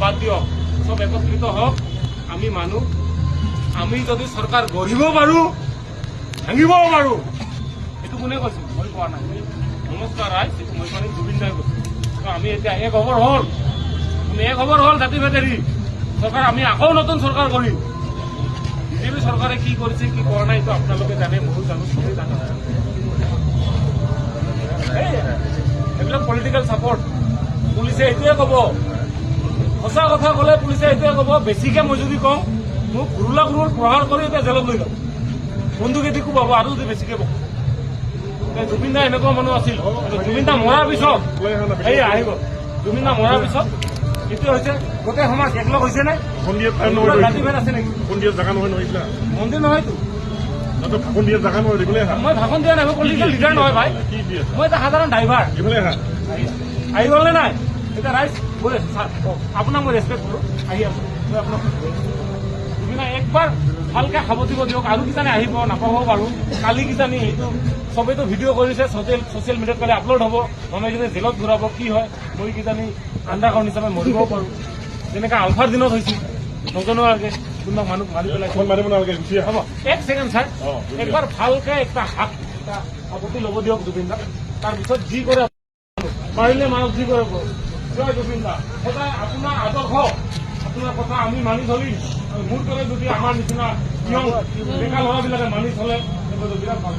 বাদ দিয়ক, সব একত্ৰিত হওক। আমি মানুহ, আমি যদি চৰকাৰ গঢ়িব পাৰোঁ, ভাঙিবও পাৰোঁ। এইটো কোনে কৈছিল? মই কোৱা নাই। নমস্কাৰ ৰাইজ, এইটো মই মানে জুবিন দাই কৈছোঁ। আমি এতিয়া এক খবৰ হ'ল, আমি এক খবৰ হ'ল জাতি ভেদেৰি চৰকাৰ। আমি আকৌ নতুন চৰকাৰ কৰিম। বিজেপি চৰকাৰে কি কৰিছে কি কৰা নাই এইটো আপোনালোকে জানে, ময়ো জানো, চবেই জানে। এইবিলাক পলিটিকেল চাপৰ্ট। পুলিচে এইটোৱে ক'ব, সঁচা কথা ক'লে পুলিচে এইটোৱে ক'ব। বেছিকে মই যদি কওঁ, মোক ঘুৰুলা প্ৰহাৰ কৰি এতিয়া জেলত লৈ যাব, বন্দুকেদি কোবাব আৰু যদি বেছিকে কওঁ। জুবিন দা এনেকুৱা মানুহ আছিল। জুবিন দা মৰাৰ পিছত এইয়া আহিব, জুবিন দা মৰাৰ পিছত এইটো হৈছে গোটেই সমাজ একলগ হৈছে নে? জাতিভেদ আছে নেকি? মন্দিৰ নহয়তো। মই ভাষণ দিয়া নাই, মই পলিটিকেল লিডাৰ নহয় ভাই, মই এটা সাধাৰণ ড্ৰাইভাৰ। আহি গ'ল নে নাই? এতিয়া ৰাইজ গৈ আছো ছাৰ, আপোনাক মই ৰেচপেক্ট কৰোঁ, আহি আছো। মই আপোনাক জুবিনা একবাৰ ভালকে খাব দিব দিয়ক, আৰু কিজানি আহিব নাপাব পাৰোঁ। কালি কিজানি সেইটো চবেইতো ভিডিঅ' কৰিছে, ছচিয়েল মিডিয়াত কালি আপলোড হ'ব। মানুহে কিজানি জেলত ঘূৰাব, কি হয় মই কিজানি আণ্ডাৰগ্ৰাউণ্ড হিচাপে মৰিবও পাৰোঁ, যেনেকৈ আলফাৰ দিনত হৈছিল। নজনোৱাকে কোনোবা মানুহ মাৰি পেলাইছে। হ'ব এক ছেকেণ্ড ছাৰ, একবাৰ ভালকে এটা আপত্তি ল'ব দিয়ক জুবিন দাক। তাৰপিছত যি কৰে পাৰিলে মানুহক যি কৰে কওক। জয় জুবিন দা। সদায় আপোনাৰ আদৰ্শ, আপোনাৰ কথা আমি মানি চলিম। মোৰ দৰে যদি আমাৰ নিচিনা নিয়ম ডেকা ল'ৰাবিলাকে মানি চলে, বিৰাট ভাল।